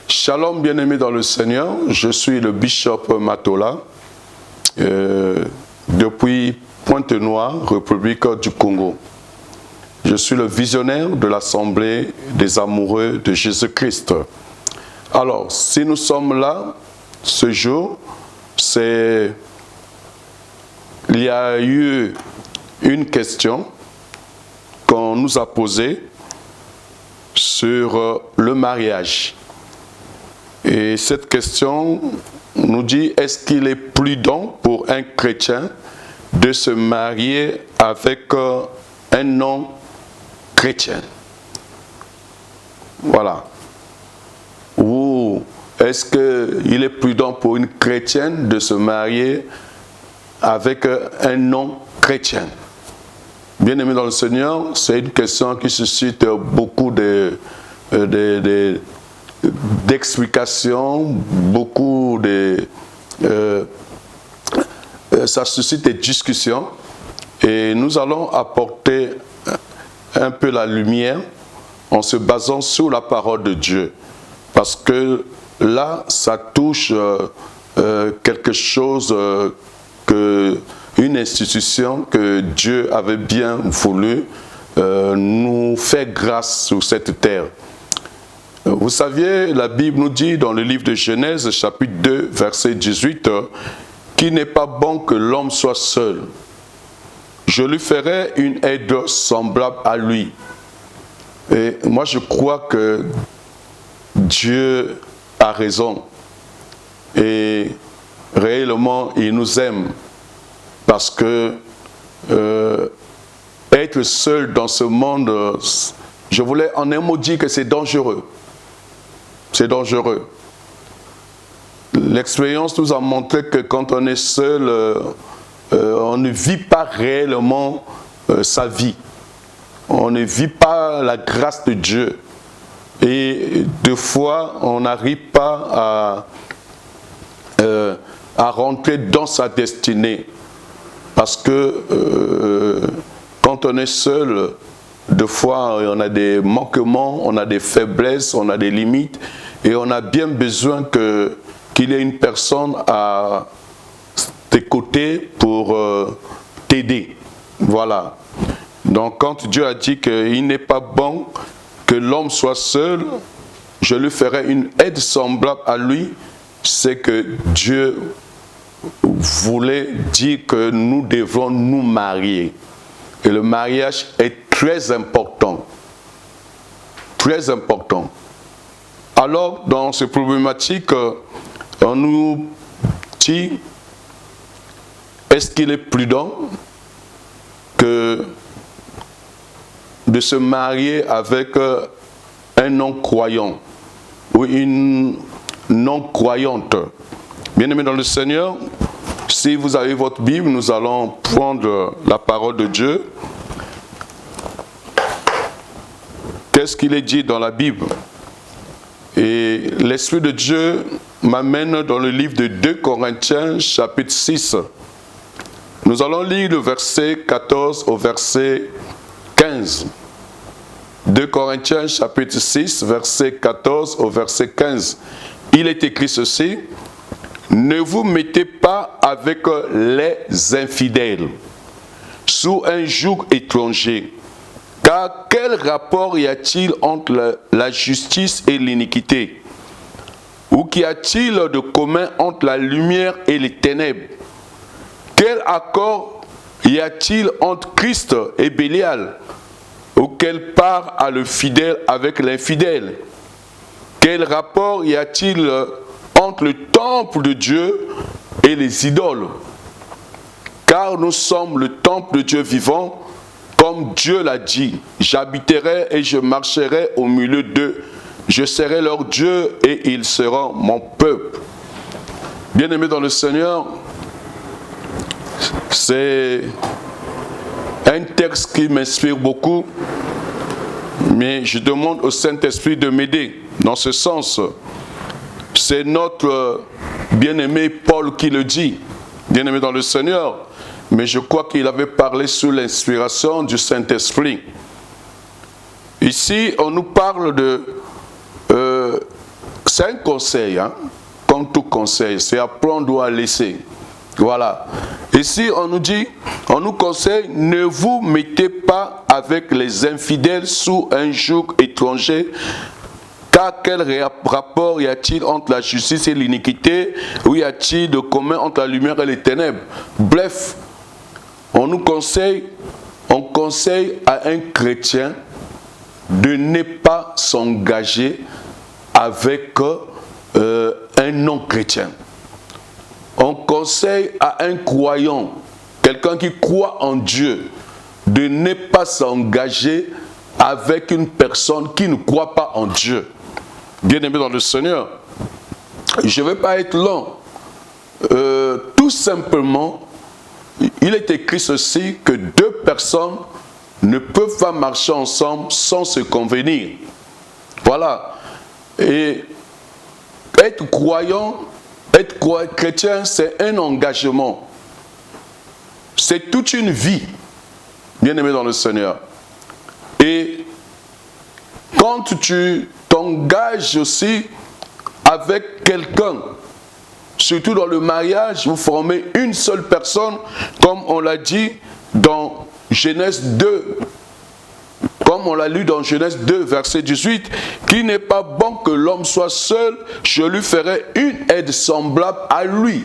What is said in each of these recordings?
Shalom bien-aimés dans le Seigneur, je suis le bishop Matola, depuis Pointe-Noire, République du Congo. Je suis le visionnaire de l'Assemblée des amoureux de Jésus-Christ. Alors, si nous sommes là, ce jour, il y a eu une question qu'on nous a posée sur le mariage. Et cette question nous dit, est-ce qu'il est prudent pour un chrétien de se marier avec un non-chrétien? Voilà. Ou est-ce qu'il est prudent pour une chrétienne de se marier avec un non-chrétien? Bien-aimé dans le Seigneur, c'est une question qui suscite beaucoup d'explications, ça suscite des discussions et nous allons apporter un peu la lumière en se basant sur la parole de Dieu, parce que là ça touche quelque chose une institution que Dieu avait bien voulu nous faire grâce sur cette terre. Vous saviez, la Bible nous dit dans le livre de Genèse, chapitre 2, verset 18, qu'il n'est pas bon que l'homme soit seul. Je lui ferai une aide semblable à lui. Et moi, je crois que Dieu a raison. Et réellement, il nous aime. Parce que être seul dans ce monde, je voulais en un mot dire que c'est dangereux. C'est dangereux. L'expérience nous a montré que quand on est seul, on ne vit pas réellement sa vie. On ne vit pas la grâce de Dieu. Et des fois, on n'arrive pas à rentrer dans sa destinée. Parce que quand on est seul, des fois, on a des manquements, on a des faiblesses, on a des limites. Et on a bien besoin qu'il y ait une personne à tes côtés pour t'aider. Voilà. Donc quand Dieu a dit qu'il n'est pas bon que l'homme soit seul, je lui ferai une aide semblable à lui, c'est que Dieu voulait dire que nous devons nous marier. Et le mariage est très important. Très important. Alors, dans ces problématiques, on nous dit, est-ce qu'il est prudent de se marier avec un non-croyant ou une non-croyante? Bien-aimés dans le Seigneur, si vous avez votre Bible, nous allons prendre la parole de Dieu. Qu'est-ce qu'il est dit dans la Bible? Et l'Esprit de Dieu m'amène dans le livre de 2 Corinthiens, chapitre 6. Nous allons lire le verset 14 au verset 15. 2 Corinthiens, chapitre 6, verset 14 au verset 15. Il est écrit ceci: ne vous mettez pas avec les infidèles sous un joug étranger. Car quel rapport y a-t-il entre la justice et l'iniquité? Ou qu'y a-t-il de commun entre la lumière et les ténèbres? Quel accord y a-t-il entre Christ et Bélial? Ou quelle part a le fidèle avec l'infidèle? Quel rapport y a-t-il entre le temple de Dieu et les idoles? Car nous sommes le temple de Dieu vivant, comme Dieu l'a dit, j'habiterai et je marcherai au milieu d'eux. Je serai leur Dieu et ils seront mon peuple. Bien-aimés dans le Seigneur, c'est un texte qui m'inspire beaucoup, mais je demande au Saint-Esprit de m'aider dans ce sens. C'est notre bien-aimé Paul qui le dit, bien-aimé dans le Seigneur. Mais je crois qu'il avait parlé sous l'inspiration du c'est un conseil, hein, comme tout conseil, c'est à prendre ou à laisser. Voilà. Ici, on nous dit, on nous conseille, ne vous mettez pas avec les infidèles sous un joug étranger, car quel rapport y a-t-il entre la justice et l'iniquité, ou y a-t-il de commun entre la lumière et les ténèbres? Bref, on nous conseille, on conseille à un chrétien de ne pas s'engager avec un non-chrétien. On conseille à un croyant, quelqu'un qui croit en Dieu, de ne pas s'engager avec une personne qui ne croit pas en Dieu. Bien-aimé dans le Seigneur, je ne vais pas être long. Tout simplement, il est écrit ceci, que deux personnes ne peuvent pas marcher ensemble sans se convenir. Voilà. Et être croyant, être chrétien, c'est un engagement. C'est toute une vie, bien-aimé dans le Seigneur. Et quand tu t'engages aussi avec quelqu'un, surtout dans le mariage, vous formez une seule personne, comme on l'a dit dans Genèse 2, comme on l'a lu dans Genèse 2, verset 18, qu'il n'est pas bon que l'homme soit seul, je lui ferai une aide semblable à lui.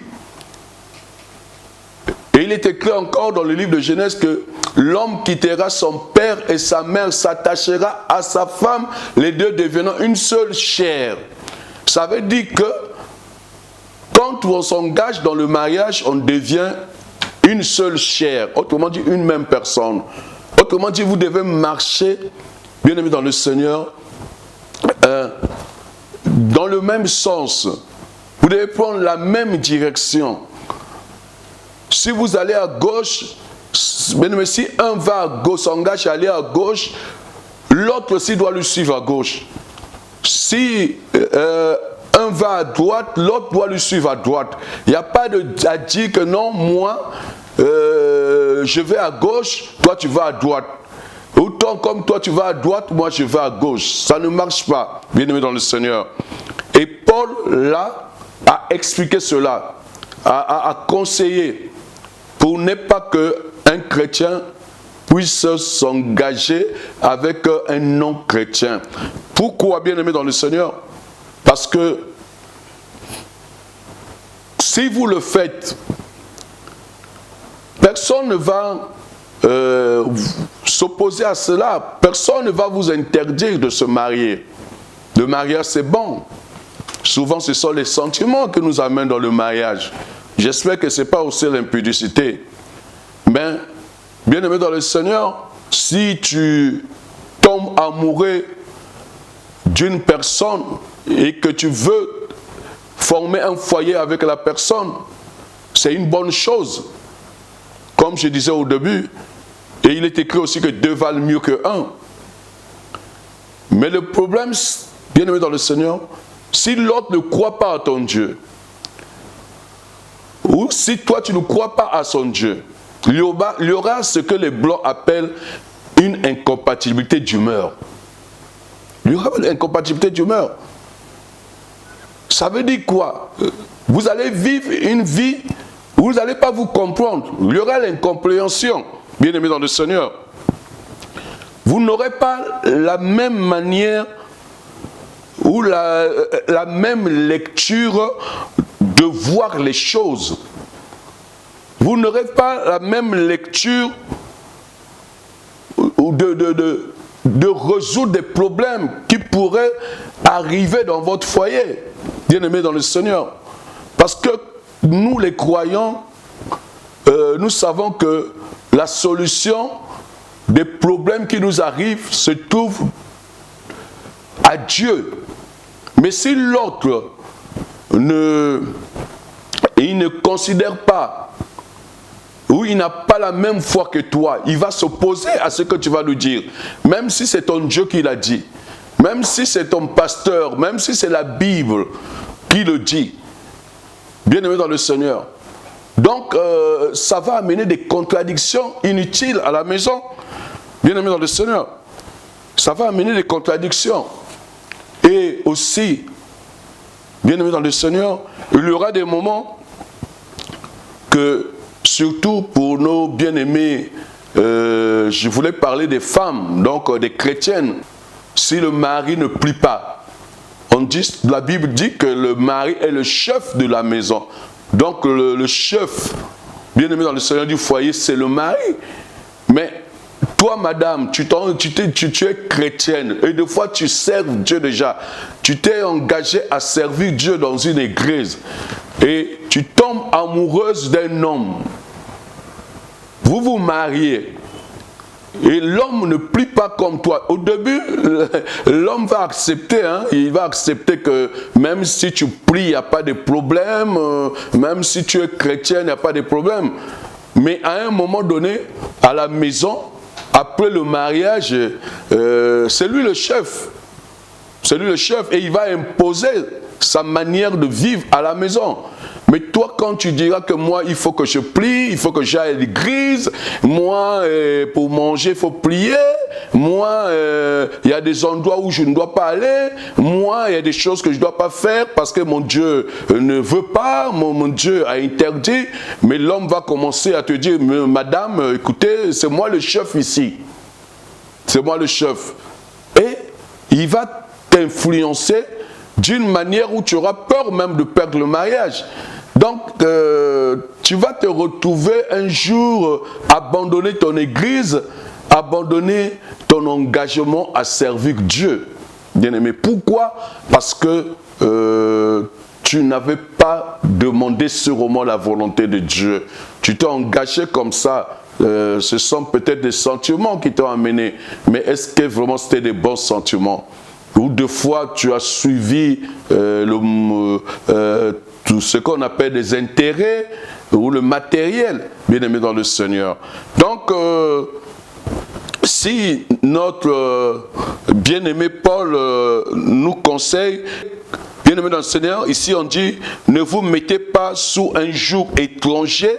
Et il est écrit encore dans le livre de Genèse que l'homme quittera son père et sa mère, s'attachera à sa femme, les deux devenant une seule chair. Ça veut dire que quand on s'engage dans le mariage, on devient une seule chair, autrement dit une même personne. Autrement dit, vous devez marcher, bien aimé dans le Seigneur, dans le même sens. Vous devez prendre la même direction. Si vous allez à gauche, bien aimé, si un va à gauche, s'engage à aller à gauche, l'autre aussi doit le suivre à gauche. Si un va à droite, l'autre doit le suivre à droite. Il n'y a pas à dire que non, moi, je vais à gauche, toi tu vas à droite. Autant comme toi tu vas à droite, moi je vais à gauche. Ça ne marche pas, bien-aimé dans le Seigneur. Et Paul, là, a expliqué cela, a conseillé, pour ne pas qu'un chrétien puisse s'engager avec un non-chrétien. Pourquoi, bien-aimé dans le Seigneur? Parce que si vous le faites, personne ne va s'opposer à cela. Personne ne va vous interdire de se marier. Le mariage, c'est bon. Souvent, ce sont les sentiments qui nous amènent dans le mariage. J'espère que ce n'est pas aussi l'impudicité. Mais, bien-aimé dans le Seigneur, si tu tombes amoureux d'une personne et que tu veux former un foyer avec la personne, c'est une bonne chose. Comme je disais au début, et il est écrit aussi que deux valent mieux que un. Mais le problème, bien aimé dans le Seigneur, si l'autre ne croit pas à ton Dieu, ou si toi tu ne crois pas à son Dieu, il y aura ce que les Blancs appellent une incompatibilité d'humeur. Il y aura une incompatibilité d'humeur. Ça veut dire quoi? Vous allez vivre une vie où vous n'allez pas vous comprendre. Il y aura l'incompréhension, bien aimé dans le Seigneur. Vous n'aurez pas la même manière ou la même lecture de voir les choses. Vous n'aurez pas la même lecture ou de résoudre des problèmes qui pourraient arriver dans votre foyer, bien aimé dans le Seigneur. Parce que nous, les croyants, nous savons que la solution des problèmes qui nous arrivent se trouve à Dieu. Mais si l'autre ne considère pas, ou il n'a pas la même foi que toi, il va s'opposer à ce que tu vas lui dire. Même si c'est ton Dieu qui l'a dit, même si c'est ton pasteur, même si c'est la Bible qui le dit. Bien-aimé dans le Seigneur. Donc, ça va amener des contradictions inutiles à la maison. Bien-aimé dans le Seigneur. Ça va amener des contradictions. Et aussi, Bien-aimés dans le Seigneur, il y aura des moments que, surtout pour nos bien-aimés, je voulais parler des femmes, donc des chrétiennes, si le mari ne plie pas. La Bible dit que le mari est le chef de la maison. Donc le chef, bien-aimé dans le Seigneur du foyer, c'est le mari. Mais toi, madame, tu es chrétienne et des fois tu sers Dieu déjà. Tu t'es engagé à servir Dieu dans une église et tu tombes amoureuse d'un homme. Vous vous mariez et l'homme ne plie pas comme toi. Au début, l'homme va accepter, hein, il va accepter que même si tu plies, il n'y a pas de problème, même si tu es chrétien, il n'y a pas de problème. Mais à un moment donné, à la maison, après le mariage, c'est lui le chef. C'est lui le chef et il va imposer sa manière de vivre à la maison. Mais toi, quand tu diras que moi, il faut que je plie, il faut que j'aille à l'église, moi, pour manger, il faut plier, moi, il y a des endroits où je ne dois pas aller, moi, il y a des choses que je ne dois pas faire parce que mon Dieu ne veut pas, mon Dieu a interdit. Mais l'homme va commencer à te dire, madame, écoutez, c'est moi le chef ici. C'est moi le chef. Et il va t'influencer d'une manière où tu auras peur même de perdre le mariage. Donc, tu vas te retrouver un jour abandonner ton église, abandonner ton engagement à servir Dieu. Bien-aimé, pourquoi? Parce que tu n'avais pas demandé sûrement la volonté de Dieu. Tu t'es engagé comme ça. Ce sont peut-être des sentiments qui t'ont amené. Mais est-ce que vraiment c'était des bons sentiments? Ou deux fois tu as suivi tout ce qu'on appelle des intérêts ou le matériel, bien aimé dans le Seigneur. Donc, si notre bien-aimé Paul nous conseille, bien-aimé dans le Seigneur, ici on dit, ne vous mettez pas sous un joug étranger,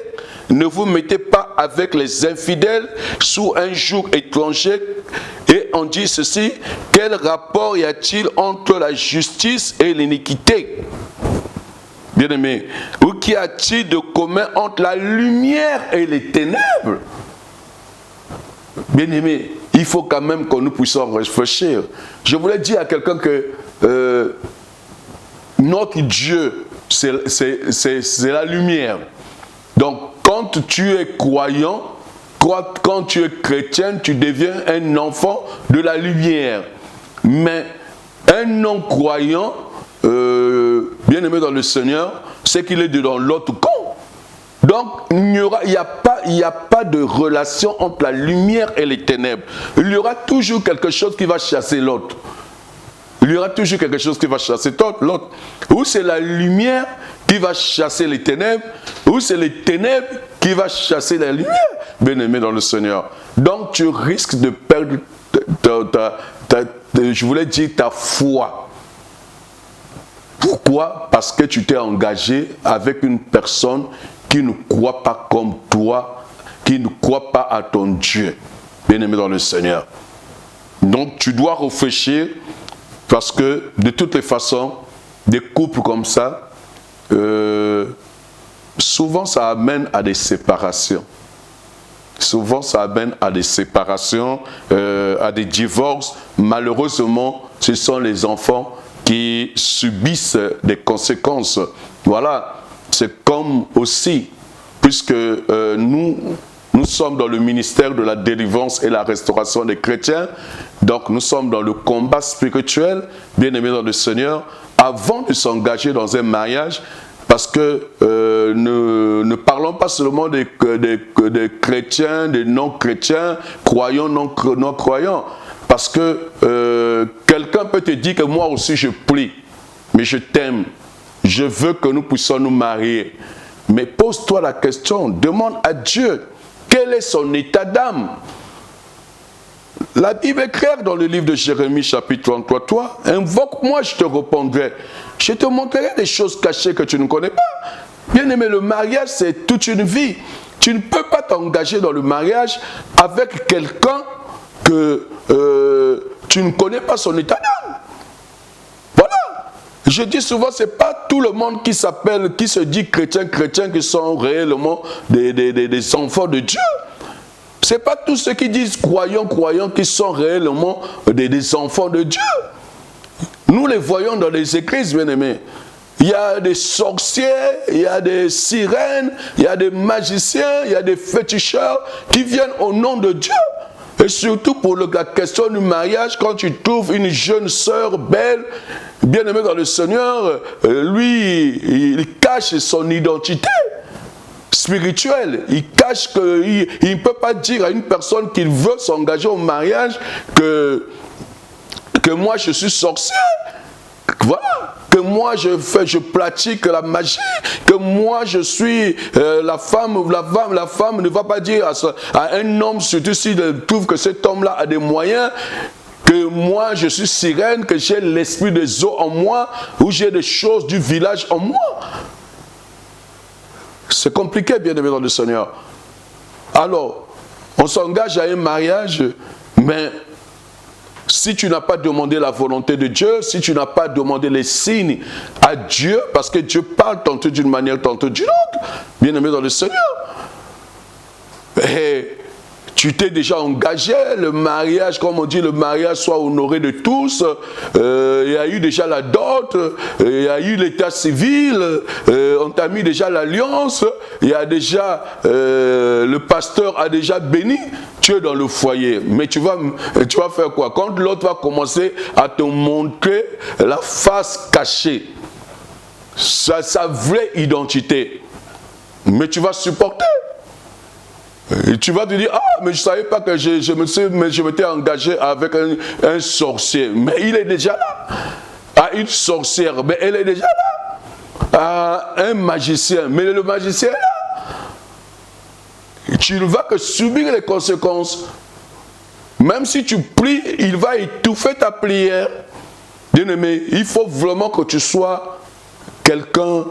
ne vous mettez pas avec les infidèles sous un joug étranger. Et on dit ceci, quel rapport y a-t-il entre la justice et l'iniquité? Bien-aimé, ou qu'y a-t-il de commun entre la lumière et les ténèbres? Bien-aimé, il faut quand même que nous puissions réfléchir. Je voulais dire à quelqu'un que notre Dieu, c'est la lumière. Donc, quand tu es croyant, quand tu es chrétien, tu deviens un enfant de la lumière. Mais un non-croyant, bien-aimé dans le Seigneur, c'est qu'il est dans l'autre camp. Donc, il n'y a pas de relation entre la lumière et les ténèbres. Il y aura toujours quelque chose qui va chasser l'autre. Il y aura toujours quelque chose qui va chasser l'autre. Ou c'est la lumière qui va chasser les ténèbres, ou c'est les ténèbres qui va chasser la lumière, bien-aimé dans le Seigneur. Donc, tu risques de perdre je voulais dire ta foi. Pourquoi? Parce que tu t'es engagé avec une personne qui ne croit pas comme toi, qui ne croit pas à ton Dieu, bien-aimé dans le Seigneur. Donc tu dois réfléchir parce que de toutes les façons, des couples comme ça, souvent ça amène à des séparations. Souvent ça amène à des séparations, à des divorces. Malheureusement, ce sont les enfants qui subissent des conséquences. Voilà, c'est comme aussi, puisque nous sommes dans le ministère de la délivrance et la restauration des chrétiens, donc nous sommes dans le combat spirituel, bien aimé dans le Seigneur, avant de s'engager dans un mariage, parce que ne parlons pas seulement des chrétiens, des non-chrétiens, croyants, non-croyants, parce que quelqu'un peut te dire que moi aussi je prie, mais je t'aime, je veux que nous puissions nous marier. Mais pose-toi la question, demande à Dieu, quel est son état d'âme? La Bible est claire dans le livre de Jérémie chapitre 33, toi, invoque-moi, je te répondrai. Je te montrerai des choses cachées que tu ne connais pas. Bien aimé, le mariage c'est toute une vie. Tu ne peux pas t'engager dans le mariage avec quelqu'un que tu ne connais pas son état d'âme. Voilà. Je dis souvent, ce n'est pas tout le monde qui s'appelle, qui se dit chrétien, qui sont réellement des enfants de Dieu. Ce n'est pas tous ceux qui disent croyants qui sont réellement des enfants de Dieu. Nous les voyons dans les églises, bien-aimés. Il y a des sorciers, il y a des sirènes, il y a des magiciens, il y a des féticheurs qui viennent au nom de Dieu. Et surtout pour la question du mariage, quand tu trouves une jeune sœur belle, bien aimée dans le Seigneur, lui, il cache son identité spirituelle. Il cache qu'il ne peut pas dire à une personne qu'il veut s'engager au mariage que moi je suis sorcier. Voilà. Que moi je pratique la magie, que moi je suis la femme ne va pas dire à un homme, surtout s'il trouve que cet homme-là a des moyens, que moi je suis sirène, que j'ai l'esprit des eaux en moi, ou j'ai des choses du village en moi. C'est compliqué, bien aimé dans le Seigneur. Alors, on s'engage à un mariage, mais si tu n'as pas demandé la volonté de Dieu, si tu n'as pas demandé les signes à Dieu, parce que Dieu parle tantôt d'une manière, tantôt d'une autre, bien aimé dans le Seigneur, et tu t'es déjà engagé, le mariage, comme on dit, le mariage soit honoré de tous, il y a eu déjà la dot, il y a eu l'état civil, on t'a mis déjà l'alliance, il y a déjà, le pasteur a déjà béni, tu es dans le foyer, mais tu vas faire quoi? Quand l'autre va commencer à te montrer la face cachée, sa vraie identité, mais tu vas supporter. Et tu vas te dire, ah, mais je ne savais pas que je m'étais engagé avec un sorcier. Mais il est déjà là. Ah, une sorcière, mais elle est déjà là. Ah, un magicien, mais le magicien est là. Tu ne vas que subir les conséquences. Même si tu pries, il va étouffer ta prière. Bien-aimé, il faut vraiment que tu sois quelqu'un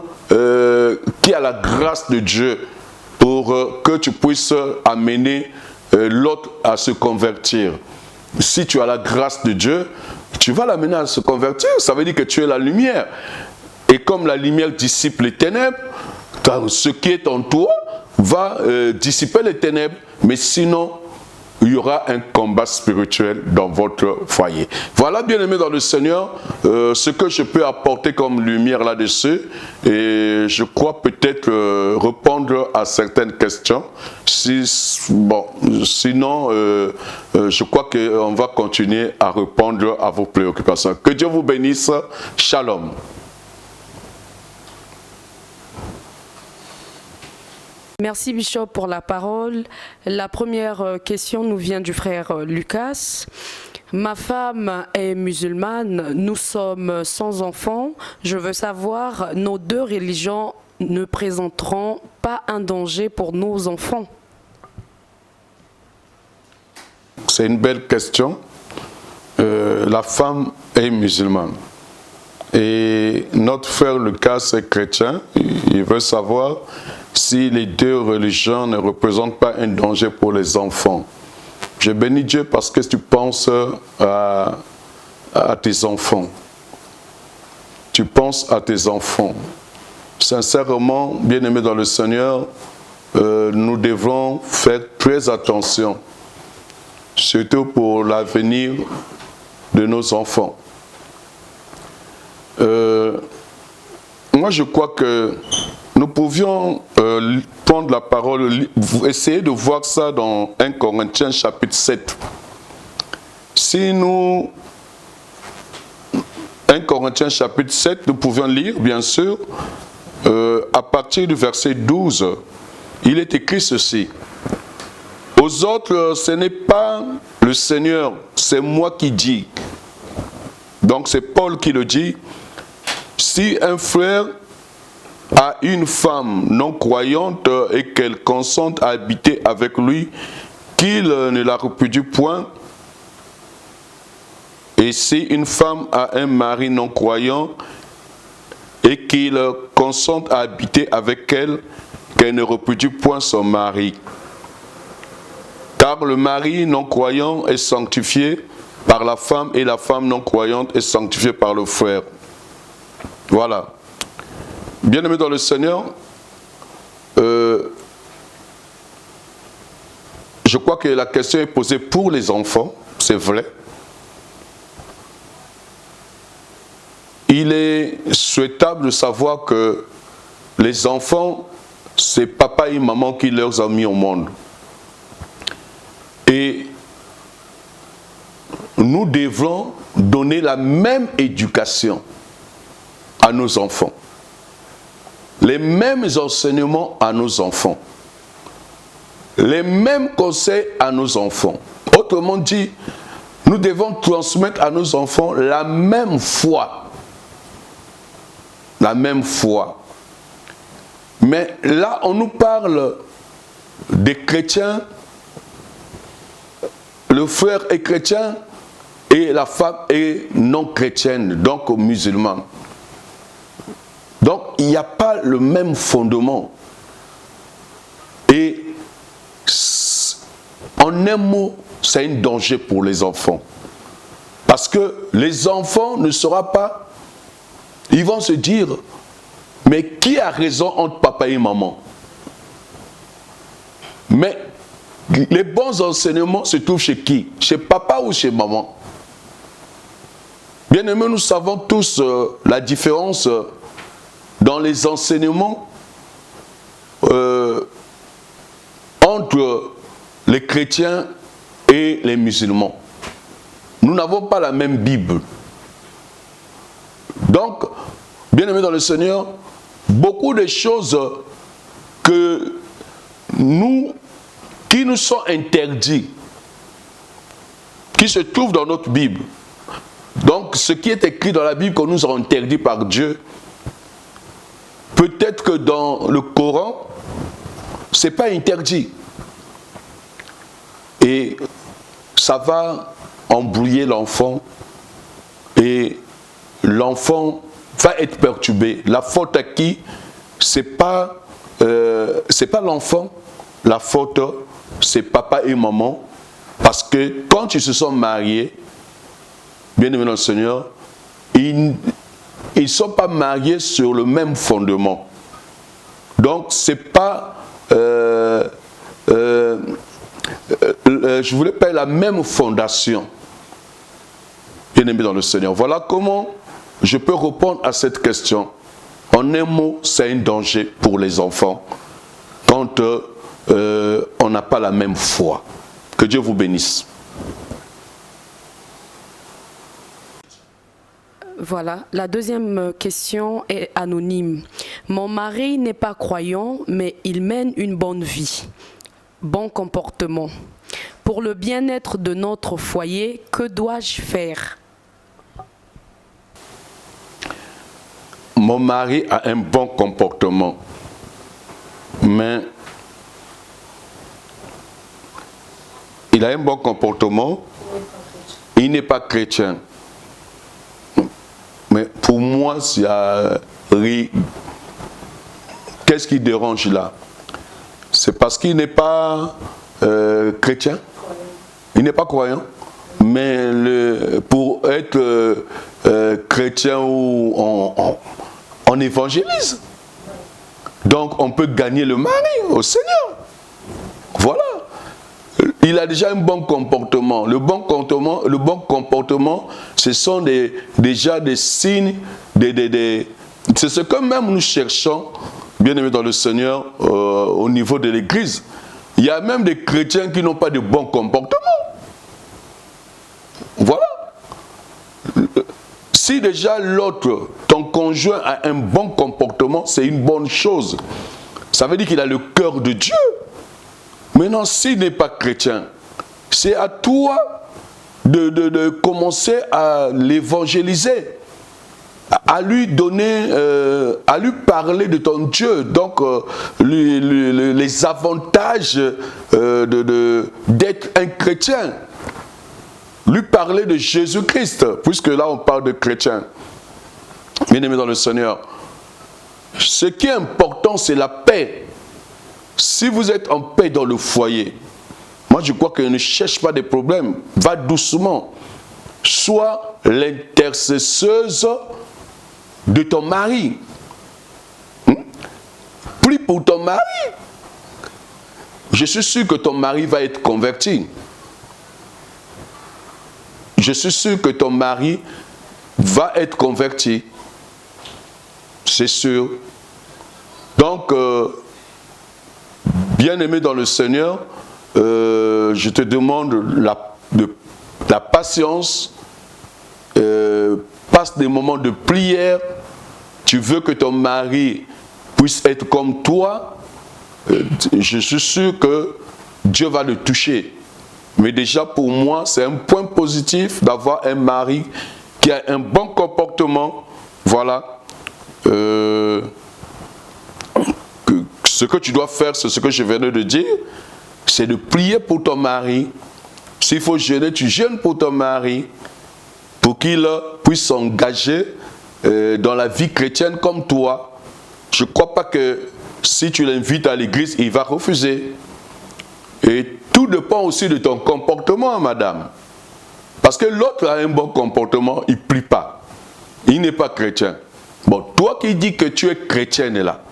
qui a la grâce de Dieu, pour que tu puisses amener l'autre à se convertir. Si tu as la grâce de Dieu, tu vas l'amener à se convertir. Ça veut dire que tu es la lumière. Et comme la lumière dissipe les ténèbres, ce qui est en toi va dissiper les ténèbres. Mais sinon, il y aura un combat spirituel dans votre foyer. Voilà, bien aimé dans le Seigneur, ce que je peux apporter comme lumière là-dessus. Et je crois peut-être répondre à certaines questions. Sinon, je crois qu'on va continuer à répondre à vos préoccupations. Que Dieu vous bénisse. Shalom. Merci Bishop pour la parole. La première question nous vient du frère Lucas. Ma femme est musulmane, nous sommes sans enfants. Je veux savoir, nos deux religions ne présenteront pas un danger pour nos enfants? C'est une belle question. La femme est musulmane. Et notre frère Lucas est chrétien. Il veut savoir si les deux religions ne représentent pas un danger pour les enfants. Je bénis Dieu parce que tu penses à tes enfants. Tu penses à tes enfants. Sincèrement, bien-aimés dans le Seigneur, nous devons faire très attention, surtout pour l'avenir de nos enfants. Moi, je crois que nous pouvions prendre la parole, essayer de voir ça dans 1 Corinthiens chapitre 7. Si nous, 1 Corinthiens chapitre 7, nous pouvions lire, bien sûr, à partir du verset 12, il est écrit ceci. Aux autres, ce n'est pas le Seigneur, c'est moi qui dis. Donc c'est Paul qui le dit. Si un frère a une femme non croyante et qu'elle consente à habiter avec lui, qu'il ne la repudie point. Et si une femme a un mari non croyant et qu'il consente à habiter avec elle, qu'elle ne repudie point son mari. Car le mari non croyant est sanctifié par la femme et la femme non croyante est sanctifiée par le frère. Voilà. Bien-aimés dans le Seigneur, je crois que la question est posée pour les enfants, c'est vrai. Il est souhaitable de savoir que les enfants, c'est papa et maman qui les ont mis au monde. Et nous devons donner la même éducation à nos enfants. Les mêmes enseignements à nos enfants. Les mêmes conseils à nos enfants. Autrement dit, nous devons transmettre à nos enfants la même foi. La même foi. Mais là, on nous parle des chrétiens, le frère est chrétien et la femme est non chrétienne, donc musulmane. Donc, il n'y a pas le même fondement. Et en un mot, c'est un danger pour les enfants. Parce que les enfants ne sauront pas, ils vont se dire, mais qui a raison entre papa et maman? Mais les bons enseignements se trouvent chez qui? Chez papa ou chez maman? Bien aimés, nous savons tous la différence dans les enseignements entre les chrétiens et les musulmans. Nous n'avons pas la même Bible. Donc, bien aimés dans le Seigneur, beaucoup de choses qui nous sont interdites, qui se trouvent dans notre Bible. Donc, ce qui est écrit dans la Bible qu'on nous a interdit par Dieu, peut-être que dans le Coran, ce n'est pas interdit. Et ça va embrouiller l'enfant et l'enfant va être perturbé. La faute à qui? C'est pas l'enfant. La faute, c'est papa et maman. Parce que quand ils se sont mariés, bien aimés dans le Seigneur, ils ne sont pas mariés sur le même fondement. Donc, c'est pas... je voulais pas la même fondation. Bien aimé dans le Seigneur. Voilà comment je peux répondre à cette question. En un mot, c'est un danger pour les enfants quand on n'a pas la même foi. Que Dieu vous bénisse. Voilà, la deuxième question est anonyme. Mon mari n'est pas croyant, mais il mène une bonne vie. Bon comportement. Pour le bien-être de notre foyer, que dois-je faire? Mon mari a un bon comportement, mais il a un bon comportement, il n'est pas chrétien. Mais pour moi, qu'est-ce qui dérange là? C'est parce qu'il n'est pas chrétien, il n'est pas croyant. Mais pour être chrétien, on évangélise. Donc on peut gagner le mari au Seigneur. Voilà. Il a déjà un bon comportement. Le bon comportement, ce sont déjà des signes, c'est ce que même nous cherchons, bien aimés dans le Seigneur, au niveau de l'Église. Il y a même des chrétiens qui n'ont pas de bon comportement. Voilà. Si déjà l'autre, ton conjoint a un bon comportement, c'est une bonne chose. Ça veut dire qu'il a le cœur de Dieu. Maintenant, s'il n'est pas chrétien, c'est à toi de commencer à l'évangéliser, à lui donner, à lui parler de ton Dieu. Donc, les avantages d'être un chrétien. Lui parler de Jésus-Christ, puisque là on parle de chrétiens. Bien-aimés dans le Seigneur, ce qui est important, c'est la paix. Si vous êtes en paix dans le foyer, moi je crois que ne cherche pas des problèmes, va doucement. Sois l'intercesseuse de ton mari. Prie pour ton mari. Je suis sûr que ton mari va être converti. Je suis sûr que ton mari va être converti. C'est sûr. Donc, bien-aimé dans le Seigneur, je te demande la patience. Passe des moments de prière. Tu veux que ton mari puisse être comme toi. Je suis sûr que Dieu va le toucher. Mais déjà pour moi, c'est un point positif d'avoir un mari qui a un bon comportement. Voilà. Ce que tu dois faire, c'est ce que je venais de dire, c'est de prier pour ton mari. S'il faut jeûner, tu jeûnes pour ton mari, pour qu'il puisse s'engager dans la vie chrétienne comme toi. Je ne crois pas que si tu l'invites à l'église, il va refuser. Et tout dépend aussi de ton comportement, madame. Parce que l'autre a un bon comportement, il ne prie pas. Il n'est pas chrétien. Bon, toi qui dis que tu es chrétienne là,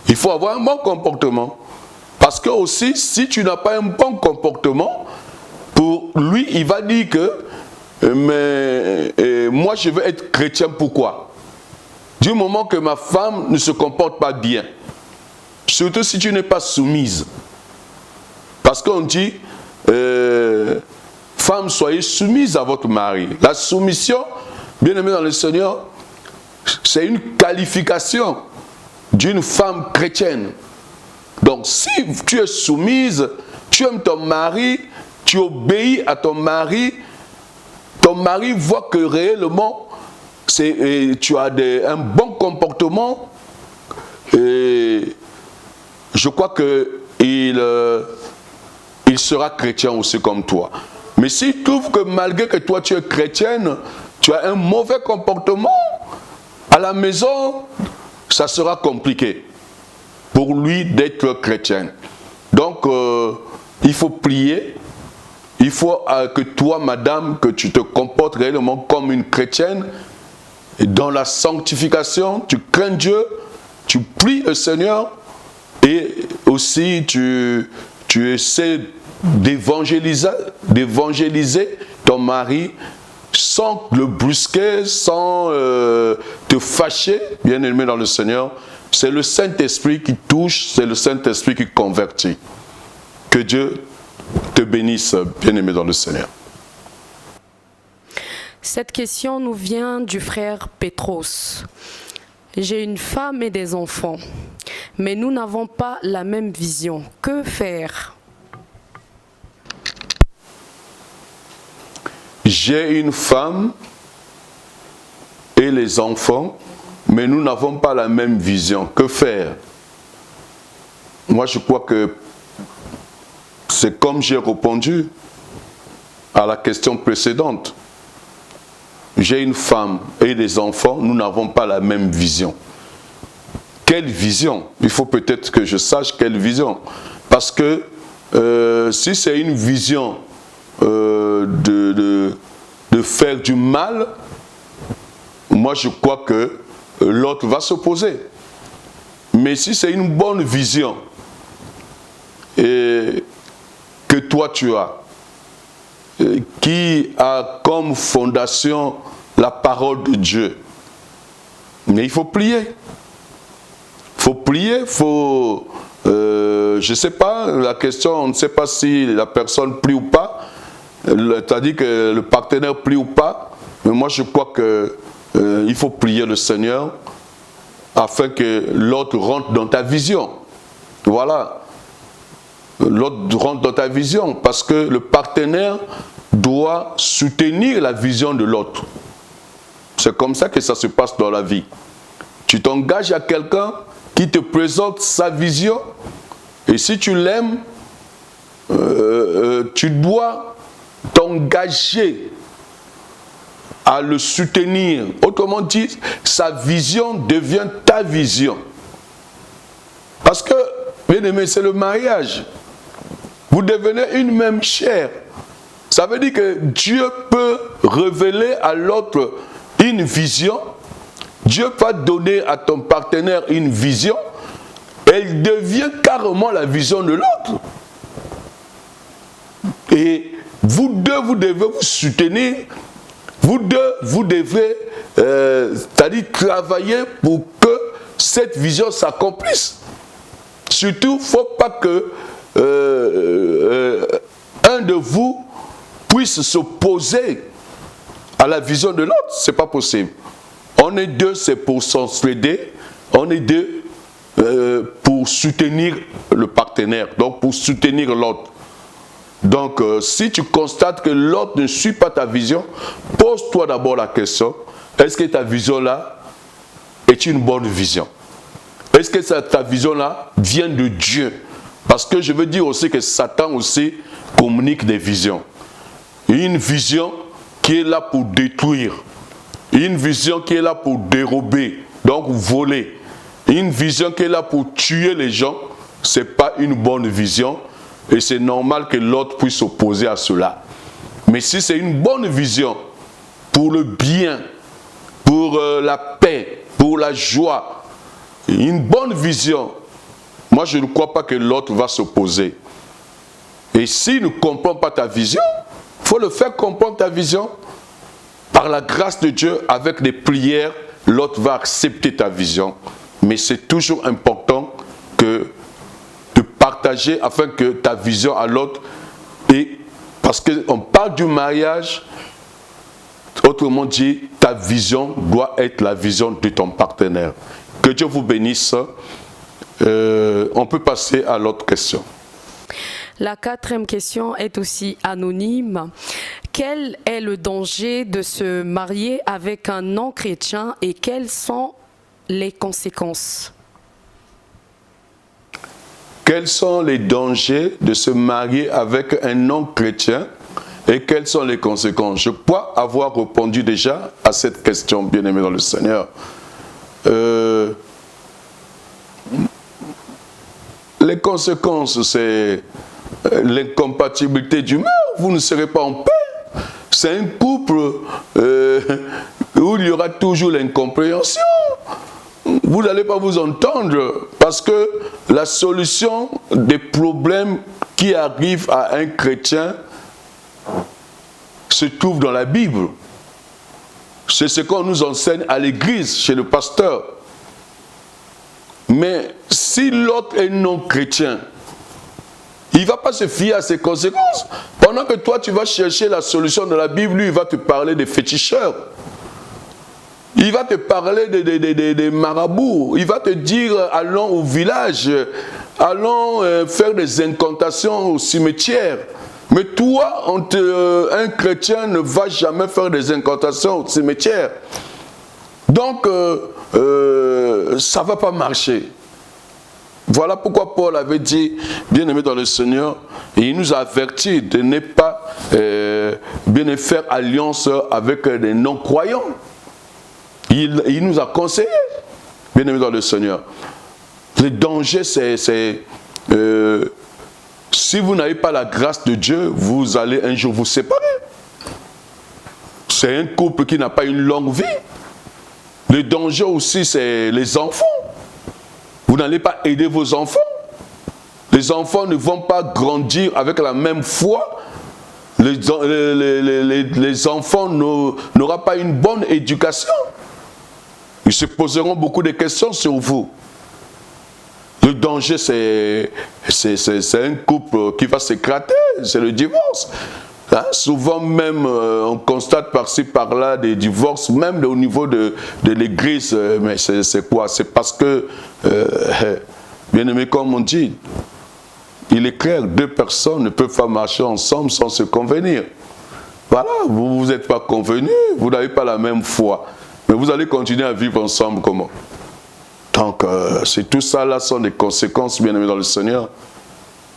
il faut avoir un bon comportement. Parce que aussi, si tu n'as pas un bon comportement, pour lui, il va dire que moi je veux être chrétien, pourquoi? Du moment que ma femme ne se comporte pas bien, surtout si tu n'es pas soumise. Parce qu'on dit, femmes, soyez soumises à votre mari. La soumission, bien aimé dans le Seigneur, c'est une qualification d'une femme chrétienne. Donc si tu es soumise, tu aimes ton mari, tu obéis à ton mari voit que réellement tu as un bon comportement, et je crois qu'il sera chrétien aussi comme toi. Mais s'il trouve que malgré que toi tu es chrétienne, tu as un mauvais comportement, à la maison, ça sera compliqué pour lui d'être chrétien. Donc, il faut prier. Il faut que toi, madame, que tu te comportes réellement comme une chrétienne. Et dans la sanctification, tu crains Dieu, tu pries le Seigneur. Et aussi, tu essaies d'évangéliser ton mari sans le brusquer, sans te fâcher, bien aimé dans le Seigneur. C'est le Saint-Esprit qui touche, c'est le Saint-Esprit qui convertit. Que Dieu te bénisse, bien aimé dans le Seigneur. Cette question nous vient du frère Petros. J'ai une femme et des enfants, mais nous n'avons pas la même vision. Que faire? J'ai une femme et les enfants, mais nous n'avons pas la même vision. Que faire? Moi, je crois que c'est comme j'ai répondu à la question précédente. J'ai une femme et des enfants, nous n'avons pas la même vision. Quelle vision? Il faut peut-être que je sache quelle vision. Parce que si c'est une vision de faire du mal, moi je crois que l'autre va s'opposer. Mais si c'est une bonne vision et que toi tu as, qui a comme fondation la parole de Dieu, mais il faut prier. Il faut prier, il faut... je ne sais pas, la question, on ne sait pas si la personne prie ou pas. Tu as dit que le partenaire prie ou pas. Mais moi, je crois qu'il faut prier le Seigneur afin que l'autre rentre dans ta vision. Voilà. L'autre rentre dans ta vision parce que le partenaire doit soutenir la vision de l'autre. C'est comme ça que ça se passe dans la vie. Tu t'engages à quelqu'un qui te présente sa vision et si tu l'aimes, tu dois t'engager à le soutenir. Autrement dit, sa vision devient ta vision. Parce que, bien aimé, c'est le mariage. Vous devenez une même chair. Ça veut dire que Dieu peut révéler à l'autre une vision Dieu va donner à ton partenaire une vision, elle devient carrément la vision de l'autre. Et vous deux, vous devez vous soutenir. Vous deux, vous devez, c'est-à-dire travailler pour que cette vision s'accomplisse. Surtout, il ne faut pas que un de vous puisse s'opposer à la vision de l'autre. Ce n'est pas possible. On est deux, c'est pour s'entraider. On est deux pour soutenir le partenaire, donc pour soutenir l'autre. Donc, si tu constates que l'autre ne suit pas ta vision, pose-toi d'abord la question, est-ce que ta vision-là est une bonne vision? Est-ce que ta vision-là vient de Dieu? Parce que je veux dire aussi que Satan aussi communique des visions. Une vision qui est là pour détruire. Une vision qui est là pour dérober, donc voler. Une vision qui est là pour tuer les gens, ce n'est pas une bonne vision. Et c'est normal que l'autre puisse s'opposer à cela. Mais si c'est une bonne vision pour le bien, pour la paix, pour la joie, une bonne vision, moi je ne crois pas que l'autre va s'opposer. Et s'il ne comprend pas ta vision, il faut le faire comprendre ta vision. Par la grâce de Dieu, avec des prières, l'autre va accepter ta vision. Mais c'est toujours important que de partager afin que ta vision à l'autre, et parce qu'on parle du mariage, autrement dit, ta vision doit être la vision de ton partenaire. Que Dieu vous bénisse. On peut passer à l'autre question. La quatrième question est aussi anonyme. Quel est le danger de se marier avec un non-chrétien et quelles sont les conséquences? Quels sont les dangers de se marier avec un non-chrétien et quelles sont les conséquences? Je crois avoir répondu déjà à cette question, bien-aimé dans le Seigneur. Les conséquences, c'est l'incompatibilité d'humeur. Vous ne serez pas en paix. C'est un couple où il y aura toujours l'incompréhension. Vous n'allez pas vous entendre parce que la solution des problèmes qui arrivent à un chrétien se trouve dans la Bible. C'est ce qu'on nous enseigne à l'église, chez le pasteur. Mais si l'autre est non chrétien, il ne va pas se fier à ses conséquences. Pendant que toi, tu vas chercher la solution de la Bible, lui, il va te parler des féticheurs. Il va te parler des marabouts. Il va te dire, allons au village, allons faire des incantations au cimetière. Mais toi, un chrétien ne va jamais faire des incantations au cimetière. Donc, ça ne va pas marcher. Voilà pourquoi Paul avait dit, bien-aimé dans le Seigneur, et il nous a averti de ne pas bien faire alliance avec des non-croyants. Il nous a conseillé, bien-aimé dans le Seigneur. Le danger, c'est si vous n'avez pas la grâce de Dieu, vous allez un jour vous séparer. C'est un couple qui n'a pas une longue vie. Le danger aussi, c'est les enfants. Vous n'allez pas aider vos enfants. Les enfants ne vont pas grandir avec la même foi. Les enfants n'auront pas une bonne éducation. Ils se poseront beaucoup de questions sur vous. Le danger, c'est un couple qui va s'éclater, c'est le divorce. Hein? Souvent même, on constate par-ci, par-là des divorces, même au niveau de l'église. Mais c'est quoi? C'est parce que, bien aimé, comme on dit, il est clair, deux personnes ne peuvent pas marcher ensemble sans se convenir. Voilà, vous ne vous êtes pas convenus, vous n'avez pas la même foi. Mais vous allez continuer à vivre ensemble comment? Donc, c'est tout ça là sont des conséquences, bien aimés dans le Seigneur.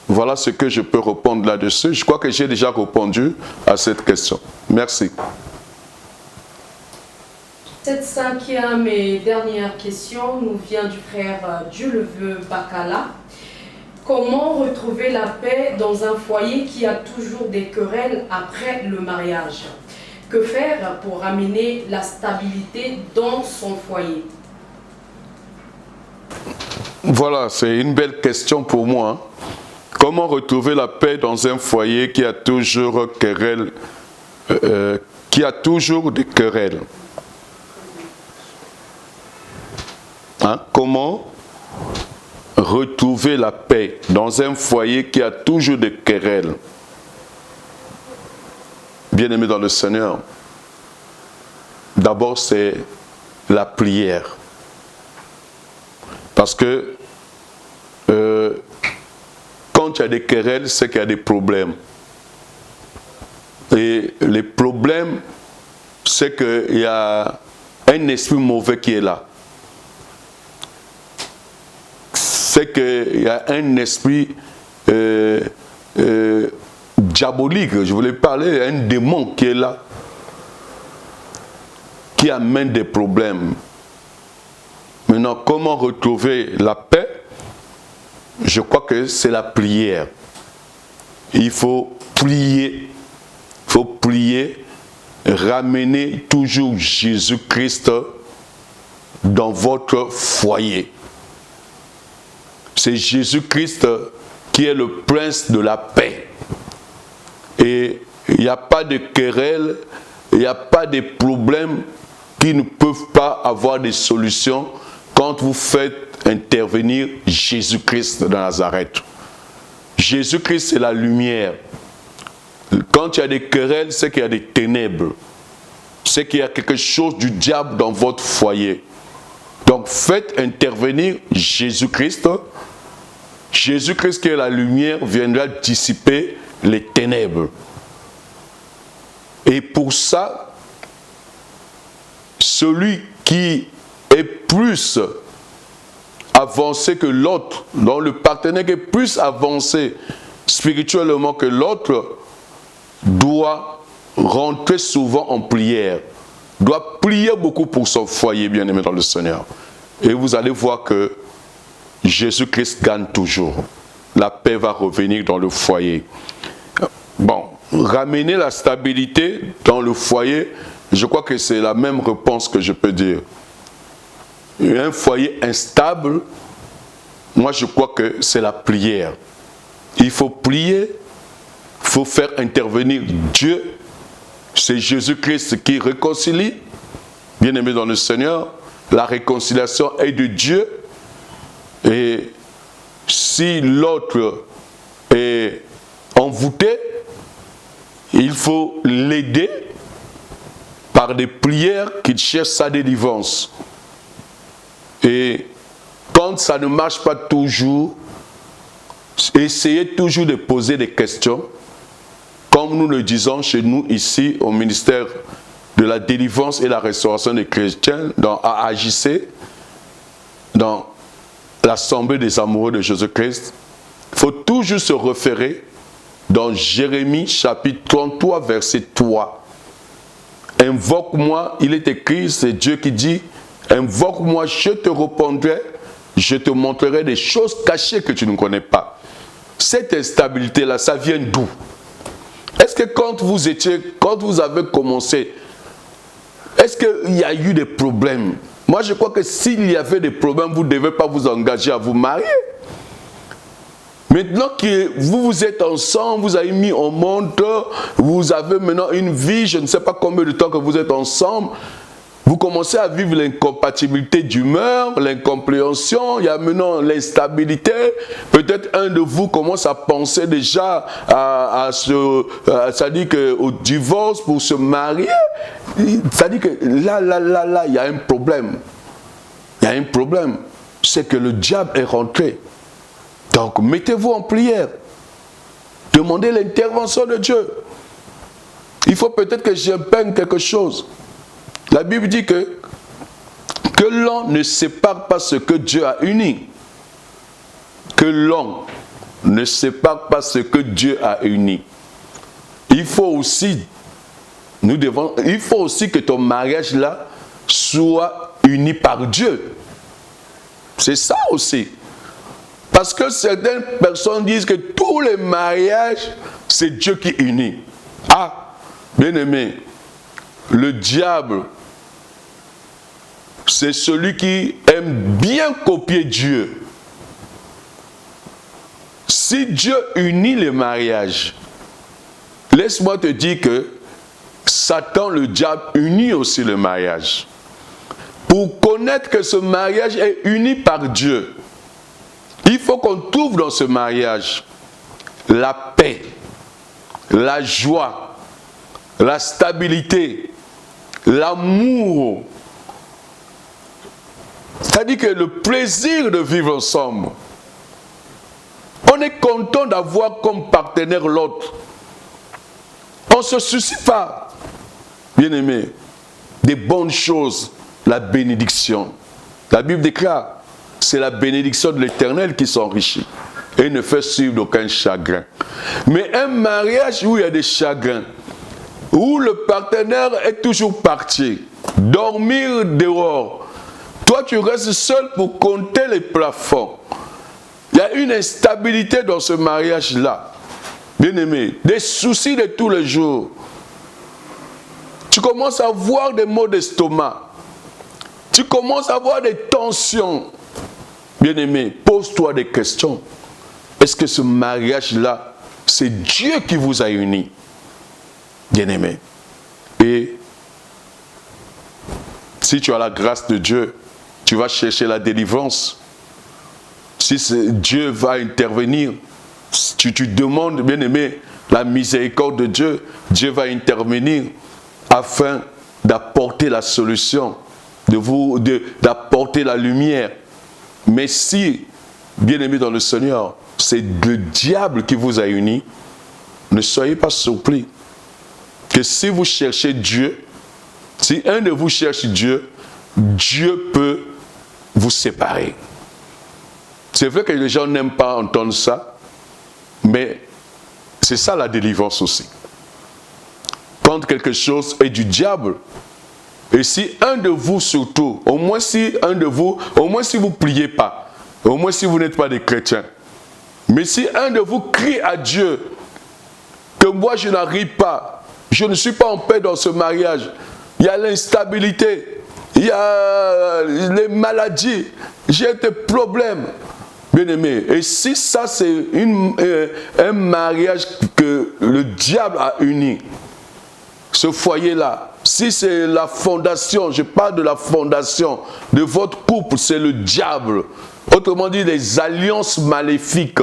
Voilà ce que je peux répondre là-dessus. Je crois que j'ai déjà répondu à cette question. Merci. Cette cinquième et dernière question nous vient du frère Dieu le veut Bakala. Comment retrouver la paix dans un foyer qui a toujours des querelles après le mariage? Que faire pour ramener la stabilité dans son foyer? Voilà, c'est une belle question pour moi. Comment retrouver la paix dans un foyer qui a toujours querelle, qui a toujours des querelles? Comment retrouver la paix dans un foyer qui a toujours des querelles? Bien-aimés dans le Seigneur, d'abord c'est la prière. Parce que quand il y a des querelles, c'est qu'il y a des problèmes. Et les problèmes, c'est qu'il y a un esprit mauvais qui est là. C'est qu'il y a un esprit diabolique, je voulais parler, un démon qui est là, qui amène des problèmes. Maintenant, comment retrouver la paix? Je crois que c'est la prière. Il faut prier. Il faut prier, ramener toujours Jésus-Christ dans votre foyer. C'est Jésus-Christ qui est le prince de la paix. Et il n'y a pas de querelle, il n'y a pas de problèmes qui ne peuvent pas avoir des solutions quand vous faites intervenir Jésus-Christ de Nazareth. Jésus-Christ, c'est la lumière. Quand il y a des querelles, c'est qu'il y a des ténèbres. C'est qu'il y a quelque chose du diable dans votre foyer. Donc faites intervenir Jésus-Christ. Jésus-Christ qui est la lumière viendra dissiper les ténèbres. Et pour ça, celui qui est plus avancé que l'autre, dont le partenaire qui est plus avancé spirituellement que l'autre, doit rentrer souvent en prière, doit prier beaucoup pour son foyer, bien-aimé dans le Seigneur. Et vous allez voir que Jésus-Christ gagne toujours. La paix va revenir dans le foyer. Bon, ramener la stabilité dans le foyer, je crois que c'est la même réponse que je peux dire. Un foyer instable, moi je crois que c'est la prière. Il faut prier, il faut faire intervenir Dieu. C'est Jésus-Christ qui réconcilie. Bien-aimé dans le Seigneur, la réconciliation est de Dieu. Et si l'autre est envoûté, il faut l'aider par des prières qu'il cherche sa délivrance. Et quand ça ne marche pas toujours, essayez toujours de poser des questions. Comme nous le disons chez nous ici au ministère de la délivrance et la restauration des chrétiens, dans AAJC, dans l'Assemblée des amoureux de Jésus-Christ, il faut toujours se référer dans Jérémie chapitre 33 verset 3. Invoque-moi, il est écrit, c'est Dieu qui dit, invoque-moi, je te répondrai, je te montrerai des choses cachées que tu ne connais pas. Cette instabilité-là, ça vient d'où? Est-ce que quand vous avez commencé, est-ce qu'il y a eu des problèmes? Moi, je crois que s'il y avait des problèmes, vous ne devez pas vous engager à vous marier. Maintenant que vous êtes ensemble, vous avez mis au monde, vous avez maintenant une vie, je ne sais pas combien de temps que vous êtes ensemble, vous commencez à vivre l'incompatibilité d'humeur, l'incompréhension, il y a maintenant l'instabilité. Peut-être un de vous commence à penser déjà ça dit qu'au divorce pour se marier. Ça dit que là, il y a un problème. Il y a un problème. C'est que le diable est rentré. Donc, mettez-vous en prière. Demandez l'intervention de Dieu. Il faut peut-être que j'épingle quelque chose. La Bible dit que l'homme ne sépare pas ce que Dieu a uni. Que l'homme ne sépare pas ce que Dieu a uni. Il faut aussi que ton mariage là soit uni par Dieu. C'est ça aussi. Parce que certaines personnes disent que tous les mariages, c'est Dieu qui unit. Ah, bien aimé, le diable, c'est celui qui aime bien copier Dieu. Si Dieu unit les mariages, laisse-moi te dire que Satan, le diable, unit aussi le mariage. Pour connaître que ce mariage est uni par Dieu, il faut qu'on trouve dans ce mariage la paix, la joie, la stabilité, l'amour. C'est-à-dire que le plaisir de vivre ensemble. On est content d'avoir comme partenaire l'autre. On ne se soucie pas, bien aimé, des bonnes choses, la bénédiction. La Bible déclare, c'est la bénédiction de l'Éternel qui s'enrichit et ne fait suivre d'aucun chagrin. Mais un mariage où il y a des chagrins, où le partenaire est toujours parti, dormir dehors, toi tu restes seul pour compter les plafonds. Il y a une instabilité dans ce mariage-là. Bien aimé, des soucis de tous les jours. Tu commences à avoir des maux d'estomac. Tu commences à avoir des tensions. Bien aimé, pose-toi des questions. Est-ce que ce mariage-là, c'est Dieu qui vous a unis? Bien aimé. Et si tu as la grâce de Dieu, tu vas chercher la délivrance. Si Dieu va intervenir, tu demandes, bien aimé, la miséricorde de Dieu, Dieu va intervenir afin d'apporter la solution, d'apporter la lumière. Mais si, bien aimé dans le Seigneur, c'est le diable qui vous a unis, ne soyez pas surpris que si vous cherchez Dieu, si un de vous cherche Dieu, Dieu peut vous séparer. C'est vrai que les gens n'aiment pas entendre ça, mais c'est ça la délivrance aussi. Quand quelque chose est du diable, et si un de vous surtout, au moins si vous ne priez pas, au moins si vous n'êtes pas des chrétiens, mais si un de vous crie à Dieu, que moi je n'arrive pas, je ne suis pas en paix dans ce mariage, il y a l'instabilité, il y a les maladies, j'ai des problèmes. Bien aimé, et si ça c'est un mariage que le diable a uni, ce foyer-là, si c'est la fondation, je parle de la fondation de votre couple, c'est le diable. Autrement dit, les alliances maléfiques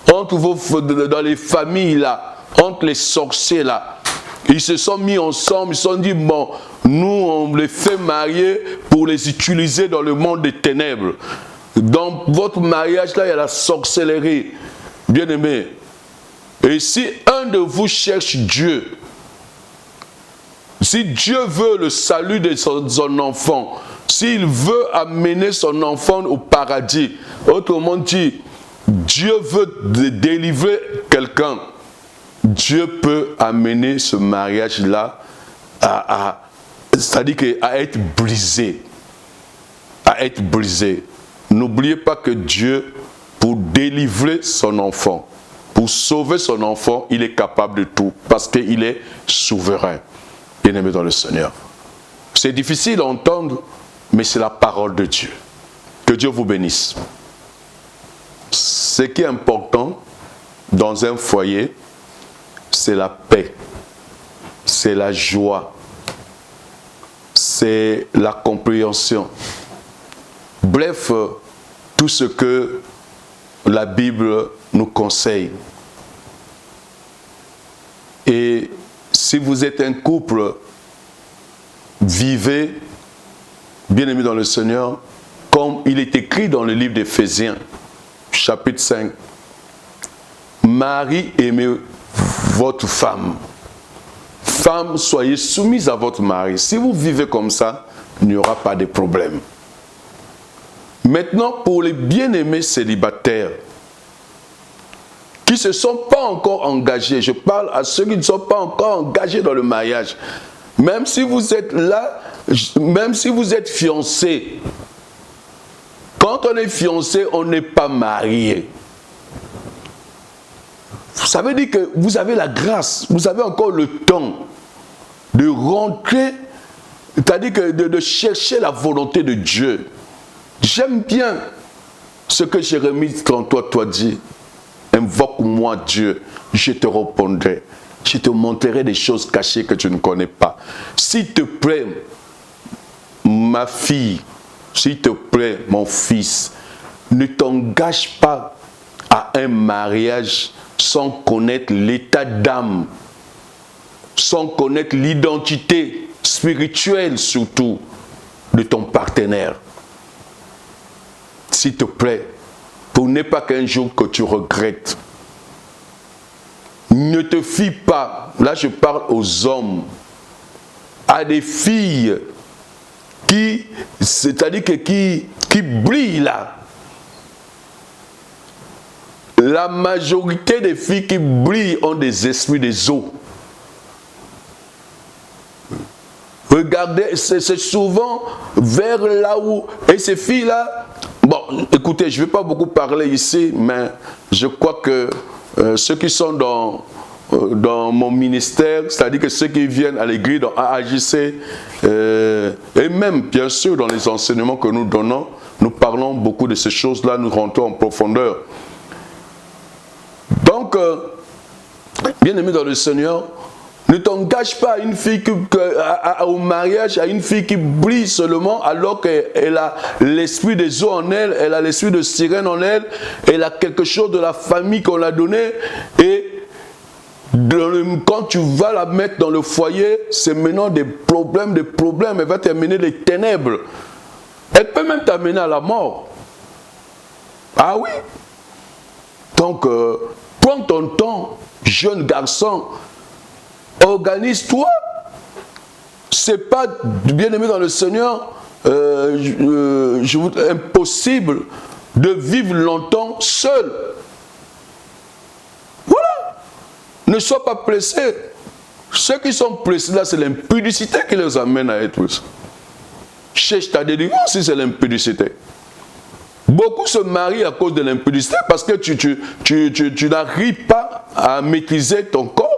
dans les familles là, entre les sorciers là. Ils se sont mis ensemble, ils se sont dit, bon, nous on les fait marier pour les utiliser dans le monde des ténèbres. Dans votre mariage là, il y a la sorcellerie, bien aimé. Et si un de vous cherche Dieu, si Dieu veut le salut de son enfant, s'il veut amener son enfant au paradis, autrement dit, Dieu veut délivrer quelqu'un, Dieu peut amener ce mariage-là c'est-à-dire à être brisé. À être brisé. N'oubliez pas que Dieu, pour délivrer son enfant, pour sauver son enfant, il est capable de tout, parce qu'il est souverain. Bien-aimé dans le Seigneur. C'est difficile à entendre, mais c'est la parole de Dieu. Que Dieu vous bénisse. Ce qui est important dans un foyer, c'est la paix, c'est la joie, c'est la compréhension. Bref, tout ce que la Bible nous conseille. Et si vous êtes un couple, vivez, bien-aimés dans le Seigneur, comme il est écrit dans le livre d'Éphésiens, chapitre 5. Mari, aimez votre femme. Femme, soyez soumise à votre mari. Si vous vivez comme ça, il n'y aura pas de problème. Maintenant, pour les bien-aimés célibataires, qui ne se sont pas encore engagés, je parle à ceux qui ne sont pas encore engagés dans le mariage. Même si vous êtes là, même si vous êtes fiancé, quand on est fiancé, on n'est pas marié. Ça veut dire que vous avez la grâce, vous avez encore le temps de rentrer, c'est-à-dire que de chercher la volonté de Dieu. J'aime bien ce que Jérémie 33 dit. Invoque-moi Dieu, je te répondrai. Je te montrerai des choses cachées que tu ne connais pas. S'il te plaît, ma fille, s'il te plaît, mon fils, ne t'engage pas à un mariage sans connaître l'état d'âme, sans connaître l'identité spirituelle surtout de ton partenaire. S'il te plaît, pour ne pas qu'un jour que tu regrettes. Ne te fie pas, là je parle aux hommes, à des filles qui, c'est-à-dire que qui brillent là. La majorité des filles qui brillent ont des esprits des eaux. Regardez, c'est souvent vers là où... Et ces filles-là... Bon, écoutez, je ne vais pas beaucoup parler ici, mais je crois que ceux qui sont dans mon ministère, c'est-à-dire que ceux qui viennent à l'église, dans AAJC, et même, bien sûr, dans les enseignements que nous donnons, nous parlons beaucoup de ces choses-là, nous rentrons en profondeur. Donc, bien aimé dans le Seigneur, ne t'engage pas à une fille au mariage, à une fille qui brille seulement alors qu'elle a l'esprit des eaux en elle, elle a l'esprit de sirène en elle, elle a quelque chose de la famille qu'on l'a donné et quand tu vas la mettre dans le foyer, c'est maintenant des problèmes, elle va t'amener les ténèbres. Elle peut même t'amener à la mort. Ah oui. Donc, prends ton temps, jeune garçon, organise-toi. C'est pas, bien aimé dans le Seigneur, impossible de vivre longtemps seul. Voilà. Ne sois pas pressé. Ceux qui sont pressés là, c'est l'impudicité qui les amène à être. Cherche ta délivrance si c'est l'impudicité. Beaucoup se marient à cause de l'impudicité parce que tu n'arrives pas à maîtriser ton corps.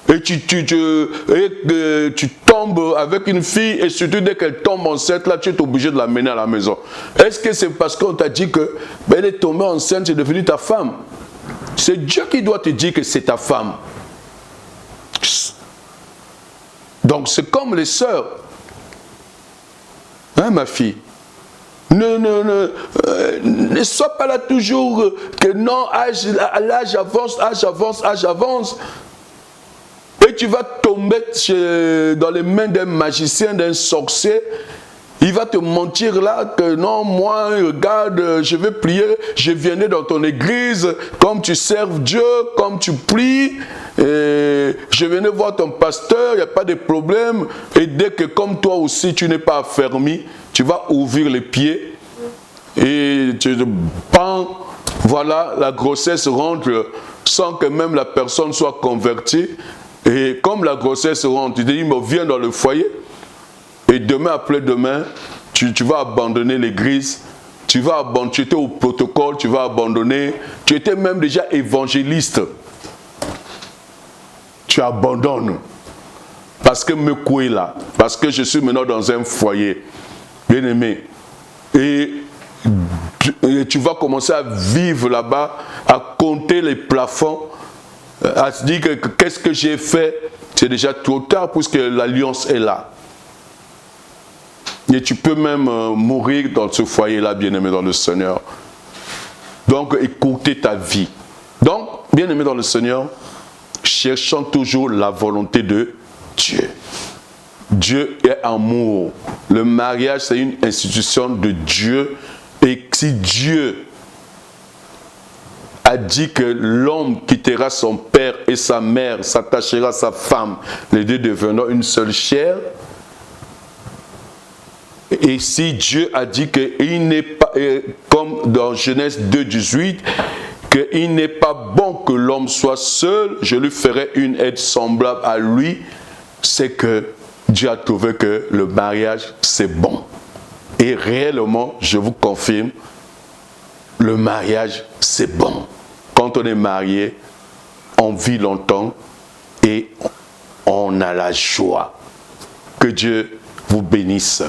Et tu tombes avec une fille et surtout dès qu'elle tombe enceinte, là tu es obligé de la mener à la maison. Est-ce que c'est parce qu'on t'a dit que elle est tombée enceinte, c'est devenu ta femme? C'est Dieu qui doit te dire que c'est ta femme. Donc c'est comme les sœurs. Hein, ma fille? Ne sois pas là toujours que non, l'âge avance. Et tu vas tomber dans les mains d'un magicien, d'un sorcier. Il va te mentir là que non, moi, regarde, je vais prier, je viendrai dans ton église, comme tu serves Dieu, comme tu pries, et je venais voir ton pasteur, il n'y a pas de problème. Et dès que comme toi aussi, tu n'es pas affermi, tu vas ouvrir les pieds et tu te pends, voilà, la grossesse rentre sans que même la personne soit convertie. Et comme la grossesse rentre, tu te dis, mais viens dans le foyer. Et demain après-demain, tu vas abandonner l'église. Tu étais au protocole, tu vas abandonner. Tu étais même déjà évangéliste. Tu abandonnes. Parce que me coué là. Parce que je suis maintenant dans un foyer. Bien aimé. Et tu vas commencer à vivre là-bas, à compter les plafonds. À se dire que qu'est-ce que j'ai fait, c'est déjà trop tard puisque l'alliance est là. Et tu peux même mourir dans ce foyer-là, bien-aimé dans le Seigneur. Donc, écoutez ta vie. Donc, bien-aimé dans le Seigneur, cherchons toujours la volonté de Dieu. Dieu est amour. Le mariage, c'est une institution de Dieu. Et si Dieu a dit que l'homme quittera son père et sa mère, s'attachera à sa femme, les deux devenant une seule chair. Et si Dieu a dit qu'il n'est pas, comme dans Genèse 2,18, qu'il n'est pas bon que l'homme soit seul, je lui ferai une aide semblable à lui, c'est que Dieu a trouvé que le mariage c'est bon. Et réellement, je vous confirme, le mariage c'est bon. Quand on est marié, on vit longtemps et on a la joie. Que Dieu vous bénisse.